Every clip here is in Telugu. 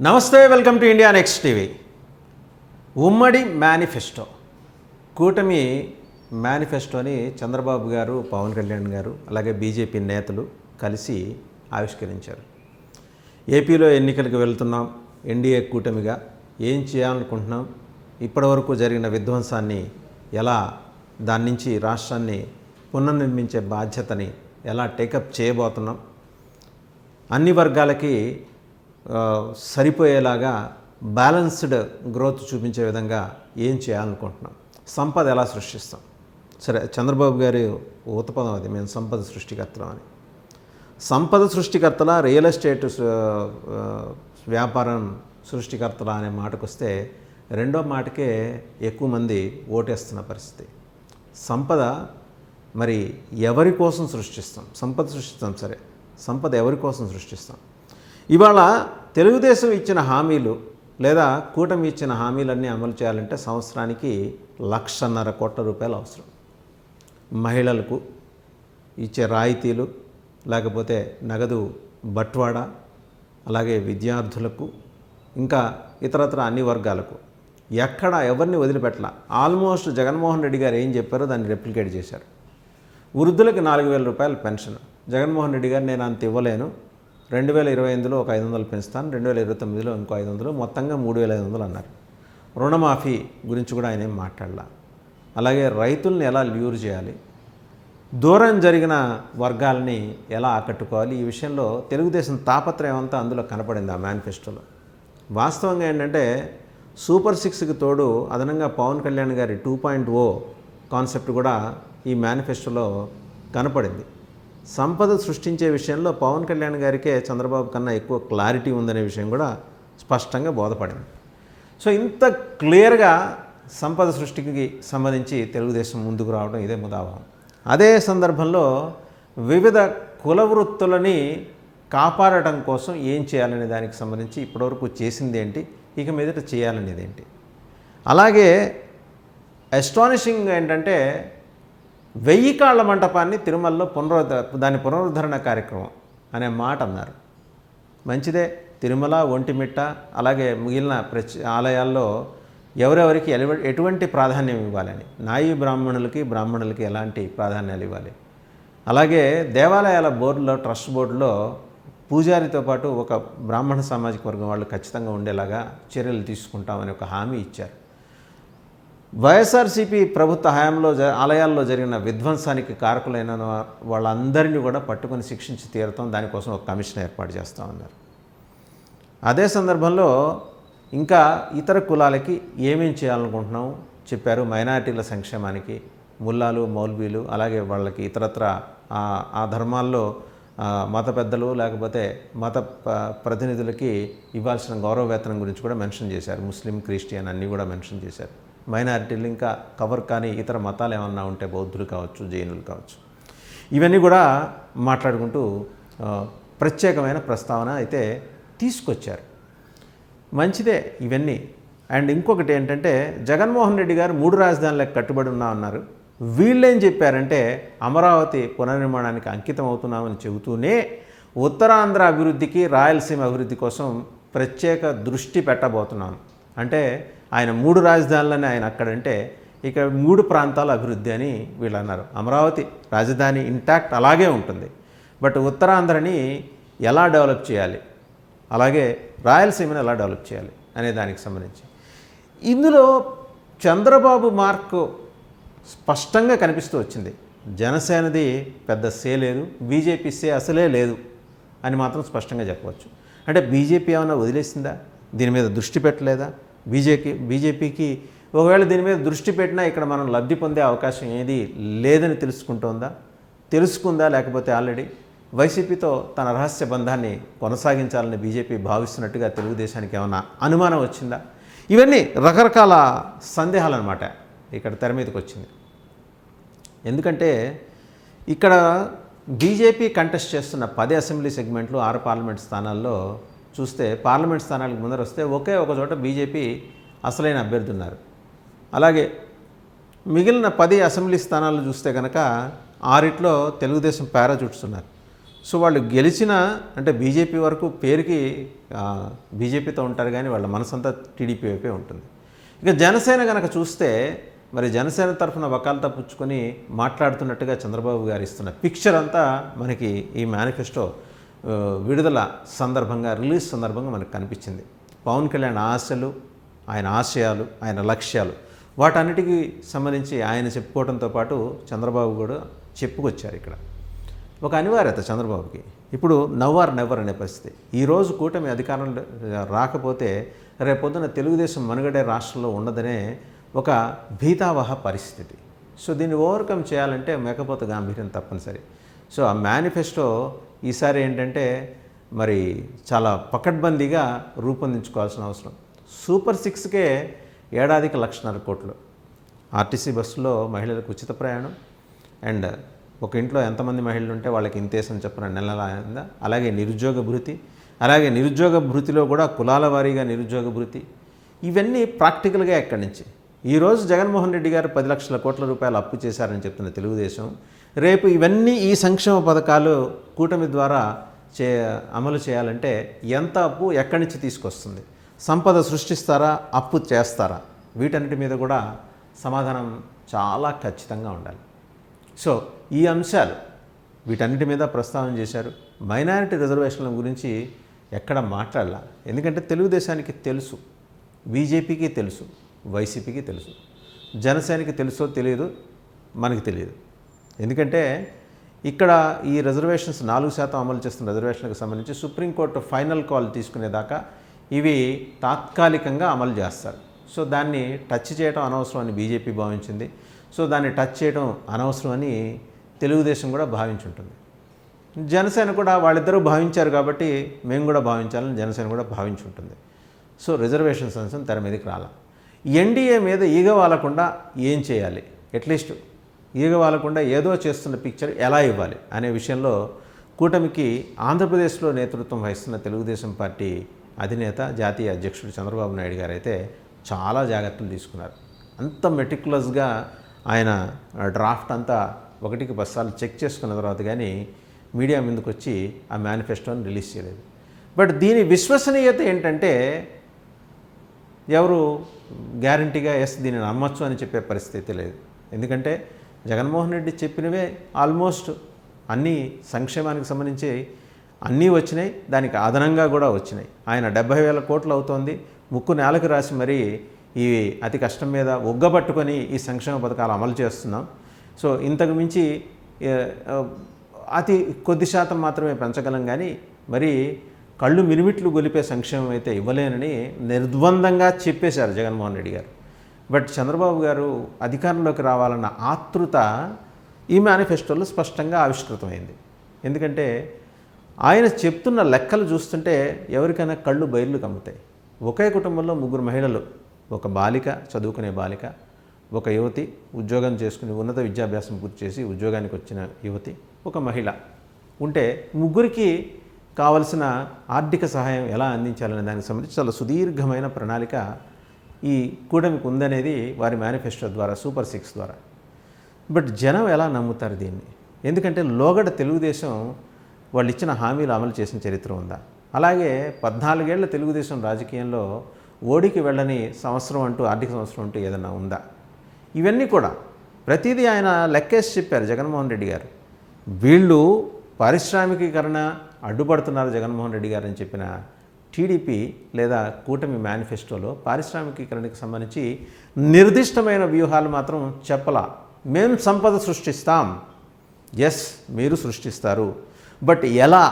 నమస్తే, welcome to India next TV. ఉమ్మడి మేనిఫెస్టో, కూటమి మేనిఫెస్టోని చంద్రబాబు గారు, పవన్ కళ్యాణ్ గారు అలాగే బీజేపీ నేతలు కలిసి ఆవిష్కరించారు. ఏపీలో ఎన్నికలకు వెళ్తున్నాం, ఎన్డీఏ కూటమిగా ఏం చేయాలనుకుంటున్నాం, ఇప్పటివరకు జరిగిన విధ్వంసాన్ని ఎలా, దాని నుంచి రాష్ట్రాన్ని పునర్నిర్మించే బాధ్యతని ఎలా టేకప్ చేయబోతున్నాం, అన్ని వర్గాలకి సరిపోయేలాగా బ్యాలెన్స్డ్ గ్రోత్ చూపించే విధంగా ఏం చేయాలనుకుంటున్నాం, సంపద ఎలా సృష్టిస్తాం. సరే, చంద్రబాబు గారి ఊతపదం అది, మేము సంపద సృష్టికర్తలం అని. సంపద సృష్టికర్తల, రియల్ ఎస్టేట్ వ్యాపారం సృష్టికర్తల అనే మాటకు వస్తే రెండో మాటకే ఎక్కువ మంది ఓటేస్తున్న పరిస్థితి. సంపద మరి ఎవరి కోసం సృష్టిస్తాం? సంపద సృష్టిస్తాం, సరే, సంపద ఎవరి కోసం సృష్టిస్తాం? ఇవాళ తెలుగుదేశం ఇచ్చిన హామీలు లేదా కూటమి ఇచ్చిన హామీలన్నీ అమలు చేయాలంటే సంవత్సరానికి 1,50,000 కోట్ల రూపాయలు అవసరం. మహిళలకు ఇచ్చే రాయితీలు, లేకపోతే నగదు బట్వాడా, అలాగే విద్యార్థులకు, ఇంకా ఇతరత్ర అన్ని వర్గాలకు ఎక్కడ ఎవరిని వదిలిపెట్టలా. ఆల్మోస్ట్ జగన్మోహన్ రెడ్డి గారు ఏం చెప్పారో దాన్ని రెప్లికేట్ చేశారు. వృద్ధులకి 4,000 రూపాయలు పెన్షన్. జగన్మోహన్ రెడ్డి గారు నేను అంత ఇవ్వలేను, 2028లో ఒక 500 పెంచుతాను, 2029లో ఇంకో 500, మొత్తంగా 3,500 అన్నారు. రుణమాఫీ గురించి కూడా ఆయన ఏం మాట్లాడలా. అలాగే రైతుల్ని ఎలా ల్యూర్ చేయాలి, దూరం జరిగిన వర్గాలని ఎలా ఆకట్టుకోవాలి, ఈ విషయంలో తెలుగుదేశం తాపత్రయం అంతా అందులో కనపడింది ఆ మేనిఫెస్టోలో. వాస్తవంగా ఏంటంటే సూపర్ 6కి తోడు అదనంగా పవన్ కళ్యాణ్ గారి 2.0 కాన్సెప్ట్ కూడా ఈ మేనిఫెస్టోలో కనపడింది. సంపద సృష్టించే విషయంలో పవన్ కళ్యాణ్ గారికే చంద్రబాబు కన్నా ఎక్కువ క్లారిటీ ఉందనే విషయం కూడా స్పష్టంగా బోధపడింది. సో ఇంత క్లియర్గా సంపద సృష్టికి సంబంధించి తెలుగుదేశం ముందుకు రావడం ఇదే ముదావహం. అదే సందర్భంలో వివిధ కుల వృత్తులని కాపాడటం కోసం ఏం చేయాలనే దానికి సంబంధించి ఇప్పటివరకు చేసింది ఏంటి, ఇక మీదట చేయాలనేది ఏంటి. అలాగే అస్టానిషింగ్ ఏంటంటే 1000 కాళ్ల మంటపాన్ని తిరుమలలో దాని పునరుద్ధరణ కార్యక్రమం అనే మాట అన్నారు. మంచిదే, తిరుమల, ఒంటిమిట్ట అలాగే మిగిలిన ఆలయాల్లో ఎవరెవరికి ఎటువంటి ప్రాధాన్యం ఇవ్వాలని, నాయి బ్రాహ్మణులకి ఎలాంటి ప్రాధాన్యాలు ఇవ్వాలి, అలాగే దేవాలయాల బోర్డులో, ట్రస్ట్ బోర్డులో పూజారితో పాటు ఒక బ్రాహ్మణ సామాజిక వర్గం వాళ్ళు ఖచ్చితంగా ఉండేలాగా చర్యలు తీసుకుంటామని ఒక హామీ ఇచ్చారు. వైఎస్ఆర్సీపీ ప్రభుత్వ హయాంలో ఆలయాల్లో జరిగిన విధ్వంసానికి కారకులైన వాళ్ళందరినీ కూడా పట్టుకొని శిక్షించి తీరతాం, దానికోసం ఒక కమిషన్ ఏర్పాటు చేస్తామన్నారు. అదే సందర్భంలో ఇంకా ఇతర కులాలకి ఏమేం చేయాలనుకుంటున్నాం చెప్పారు. మైనారిటీల సంక్షేమానికి ముల్లాలు, మౌల్వీలు, అలాగే వాళ్ళకి ఇతరత్ర ఆ ధర్మాల్లో మత పెద్దలు లేకపోతే మత ప్రతినిధులకి ఇవ్వాల్సిన గౌరవ వేతనం గురించి కూడా మెన్షన్ చేశారు. ముస్లిం, క్రిస్టియన్ అన్నీ కూడా మెన్షన్ చేశారు. మైనారిటీలు ఇంకా కవర్ కానీ ఇతర మతాలు ఏమన్నా ఉంటే బౌద్ధులు కావచ్చు, జైనులు కావచ్చు, ఇవన్నీ కూడా మాట్లాడుకుంటూ ప్రత్యేకమైన ప్రస్తావన అయితే తీసుకొచ్చారు. మంచిదే ఇవన్నీ. అండ్ ఇంకొకటి ఏంటంటే జగన్మోహన్ రెడ్డి గారు 3 రాజధానులకు కట్టుబడి ఉన్నామన్నారు. వీళ్ళేం చెప్పారంటే అమరావతి పునర్నిర్మాణానికి అంకితం అవుతున్నామని చెబుతూనే ఉత్తరాంధ్ర అభివృద్ధికి, రాయలసీమ అభివృద్ధి కోసం ప్రత్యేక దృష్టి పెట్టబోతున్నాం అంటే ఆయన 3 రాజధానులని ఆయన అక్కడంటే ఇక 3 ప్రాంతాల అభివృద్ధి అని వీళ్ళు అన్నారు. అమరావతి రాజధాని ఇంటాక్ట్ అలాగే ఉంటుంది, బట్ ఉత్తరాంధ్రని ఎలా డెవలప్ చేయాలి, అలాగే రాయలసీమని ఎలా డెవలప్ చేయాలి అనే దానికి సంబంధించి ఇందులో చంద్రబాబు మార్కు స్పష్టంగా కనిపిస్తూ వచ్చింది. జనసేనది పెద్ద సే లేదు, బీజేపీ సే అసలే లేదు అని మాత్రం స్పష్టంగా చెప్పవచ్చు. అంటే బీజేపీ ఏమైనా వదిలేసిందా, దీని మీద దృష్టి పెట్టలేదా? బీజేపీకి ఒకవేళ దీని మీద దృష్టి పెట్టినా ఇక్కడ మనం లబ్ధి పొందే అవకాశం ఏది లేదని తెలుసుకుందా? లేకపోతే ఆల్రెడీ వైసీపీతో తన రహస్య బంధాన్ని కొనసాగించాలని బీజేపీ భావిస్తున్నట్టుగా తెలుగుదేశానికి ఏమైనా అనుమానం వచ్చిందా? ఇవన్నీ రకరకాల సందేహాలు అన్నమాట ఇక్కడ తెర మీదకి వచ్చింది. ఎందుకంటే ఇక్కడ బీజేపీ కంటెస్ట్ చేస్తున్న 10 అసెంబ్లీ సెగ్మెంట్లు, 6 పార్లమెంట్ స్థానాల్లో చూస్తే పార్లమెంట్ స్థానాలకు ముందర వస్తే ఒకే ఒక చోట బీజేపీ అసలైన అభ్యర్థి ఉన్నారు. అలాగే మిగిలిన 10 అసెంబ్లీ స్థానాలు చూస్తే కనుక 6 తెలుగుదేశం పారాచూట్స్ ఉన్నారు. సో వాళ్ళు గెలిచిన అంటే బీజేపీ వరకు పేరుకి బీజేపీతో ఉంటారు కానీ వాళ్ళ మనసంతా టీడీపీ వైపే ఉంటుంది. ఇక జనసేన కనుక చూస్తే మరి జనసేన తరఫున వకాలతా పుచ్చుకొని మాట్లాడుతున్నట్టుగా చంద్రబాబు గారు ఇస్తున్న పిక్చర్ అంతా మనకి ఈ మేనిఫెస్టో విడుదల సందర్భంగా రిలీజ్ సందర్భంగా మనకు కనిపించింది. పవన్ కళ్యాణ్ ఆశలు, ఆయన ఆశయాలు, ఆయన లక్ష్యాలు వాటన్నిటికీ సంబంధించి ఆయన చెప్పుకోవడంతో పాటు చంద్రబాబు కూడా చెప్పుకొచ్చారు. ఇక్కడ ఒక అనివార్యత చంద్రబాబుకి ఇప్పుడు నవ్ ఆర్ నెవర్ అనే పరిస్థితి. ఈరోజు కూటమి అధికారంలో రాకపోతే రేపొద్దున తెలుగుదేశం మనుగడే రాష్ట్రంలో ఉండదనే ఒక భీతావహ పరిస్థితి. సో దీన్ని ఓవర్కమ్ చేయాలంటే మేకపోతే గాంభీర్యం తప్పనిసరి. సో ఆ మేనిఫెస్టో ఈసారి ఏంటంటే మరి చాలా పకడ్బందీగా రూపొందించుకోవాల్సిన అవసరం. సూపర్ 6కే ఏడాదికి 1,50,000 కోట్లు. ఆర్టీసీ బస్సులో మహిళలకు ఉచిత ప్రయాణం అండ్ ఒక ఇంట్లో ఎంతమంది మహిళలు ఉంటే వాళ్ళకి ఇంతేసని చెప్పిన నెలల అలాగే నిరుద్యోగ భృతి, అలాగే నిరుద్యోగ భృతిలో కూడా కులాల వారీగా నిరుద్యోగ భృతి. ఇవన్నీ ప్రాక్టికల్గా ఎక్కడి నుంచి ఈరోజు జగన్మోహన్ రెడ్డి గారు 10 లక్షల కోట్ల రూపాయలు అప్పు చేశారని చెప్తున్న తెలుగుదేశం రేపు ఇవన్నీ ఈ సంక్షేమ పథకాలు కూటమి ద్వారా అమలు చేయాలంటే ఎంత అప్పు ఎక్కడి నుంచి తీసుకొస్తుంది? సంపద సృష్టిస్తారా, అప్పు చేస్తారా? వీటన్నిటి మీద కూడా సమాధానం చాలా ఖచ్చితంగా ఉండాలి. సో ఈ అంశాలు వీటన్నిటి మీద ప్రస్తావన చేశారు. మైనారిటీ రిజర్వేషన్ల గురించి ఎక్కడ మాట్లాడాల, ఎందుకంటే తెలుగుదేశానికి తెలుసు, బీజేపీకి తెలుసు, వైసీపీకి తెలుసు, జనసేనకి తెలుసో తెలియదు, మనకి తెలియదు. ఎందుకంటే ఇక్కడ ఈ రిజర్వేషన్స్ 4% అమలు చేస్తున్న రిజర్వేషన్లకు సంబంధించి సుప్రీంకోర్టు ఫైనల్ కాల్ తీసుకునేదాకా ఇవి తాత్కాలికంగా అమలు చేస్తారు. సో దాన్ని టచ్ చేయడం అనవసరం అని బీజేపీ భావించింది. సో దాన్ని టచ్ చేయడం అనవసరం అని తెలుగుదేశం కూడా భావించుంటుంది. జనసేన కూడా వాళ్ళిద్దరూ భావించారు కాబట్టి మేము కూడా భావించాలని జనసేన కూడా భావించుంటుంది. సో రిజర్వేషన్స్ అంశం తెర మీదకి రాల. ఎన్డీఏ మీద ఈగ వాలకుండా ఏం చేయాలి, అట్లీస్ట్ ఈగ వాలకుండా ఏదో చేస్తున్న పిక్చర్ ఎలా ఇవ్వాలి అనే విషయంలో కూటమికి ఆంధ్రప్రదేశ్లో నేతృత్వం వహిస్తున్న తెలుగుదేశం పార్టీ అధినేత జాతీయ అధ్యక్షుడు చంద్రబాబు నాయుడు గారు అయితే చాలా జాగ్రత్తలు తీసుకున్నారు. అంత మెటిక్యులస్గా ఆయన డ్రాఫ్ట్ అంతా 1కి 10 సార్లు చెక్ చేసుకున్న తర్వాత కానీ మీడియా ముందుకు వచ్చి ఆ మేనిఫెస్టోని రిలీజ్ చేయలేదు. బట్ దీని విశ్వసనీయత ఏంటంటే ఎవరు గ్యారంటీగా దీన్ని నమ్మచ్చు అని చెప్పే పరిస్థితి లేదు. ఎందుకంటే జగన్మోహన్ రెడ్డి చెప్పినవే ఆల్మోస్ట్ అన్నీ సంక్షేమానికి సంబంధించి అన్నీ వచ్చినాయి, దానికి అదనంగా కూడా వచ్చినాయి. ఆయన 70,000 కోట్లు అవుతోంది, ముక్కు నేలకు రాసి మరీ ఈ అతి కష్టం మీద ఒగ్గబట్టుకొని ఈ సంక్షేమ పథకాలు అమలు చేస్తున్నాం. సో ఇంతకు మించి అతి కొద్ది శాతం మాత్రమే పెంచగలం కానీ మరి కళ్ళు మినిమిట్లు గొలిపే సంక్షేమం అయితే ఇవ్వలేనని నిర్ద్వందంగా చెప్పేశారు జగన్మోహన్ రెడ్డి గారు. బట్ చంద్రబాబు గారు అధికారంలోకి రావాలన్న ఆతృత ఈ మేనిఫెస్టోలో స్పష్టంగా ఆవిష్కృతమైంది. ఎందుకంటే ఆయన చెప్తున్న లెక్కలు చూస్తుంటే ఎవరికైనా కళ్ళు బయర్లు కమ్ముతాయి. ఒకే కుటుంబంలో 3 మహిళలు, ఒక బాలిక, చదువుకునే బాలిక, ఒక యువతి, ఉద్యోగం చేసుకుని ఉన్నత విద్యాభ్యాసం పూర్తి చేసి ఉద్యోగానికి వచ్చిన యువతి, ఒక మహిళ ఉంటే ముగ్గురికి కావలసిన ఆర్థిక సహాయం ఎలా అందించాలనే దానికి సంబంధించి చాలా సుదీర్ఘమైన ప్రణాళిక ఈ కూటమికి ఉందనేది వారి మేనిఫెస్టో ద్వారా, సూపర్ 6 ద్వారా. బట్ జనం ఎలా నమ్ముతారు దీన్ని? ఎందుకంటే లోగడ తెలుగుదేశం వాళ్ళు ఇచ్చిన హామీలు అమలు చేసిన చరిత్ర ఉందా? అలాగే 14 ఏళ్ల తెలుగుదేశం రాజకీయంలో ఓడికి వెళ్ళని సంవత్సరం అంటూ, ఆర్థిక సంవత్సరం అంటూ ఏదైనా ఉందా? ఇవన్నీ కూడా ప్రతిదీ ఆయన లెక్కేసి చెప్పారు జగన్మోహన్ రెడ్డి గారు. వీళ్ళు పారిశ్రామికీకరణ అడ్డుపడుతున్నారు జగన్మోహన్ రెడ్డి గారు అని చెప్పిన టీడీపీ లేదా కూటమి మేనిఫెస్టోలో పారిశ్రామికీకరణకు సంబంధించి నిర్దిష్టమైన వ్యూహాలు మాత్రం చెప్పలా. మేము సంపద సృష్టిస్తాం, ఎస్ మీరు సృష్టిస్తారు, బట్ ఎలా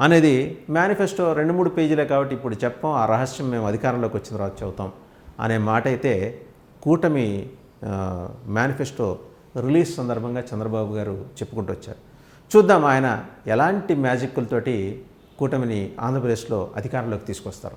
అనేది మేనిఫెస్టో 2-3 పేజీలే కాబట్టి ఇప్పుడు చెప్పం, ఆ రహస్యం మేము అధికారంలోకి వచ్చిన తర్వాత చెబుతాం అనే మాట అయితే కూటమి మేనిఫెస్టో రిలీజ్ సందర్భంగా చంద్రబాబు గారు చెప్పుకుంటూ వచ్చారు. చూద్దాం ఆయన ఎలాంటి మ్యాజిక్లతోటి కూటమిని ఆంధ్రప్రదేశ్లో అధికారంలోకి తీసుకొస్తారు.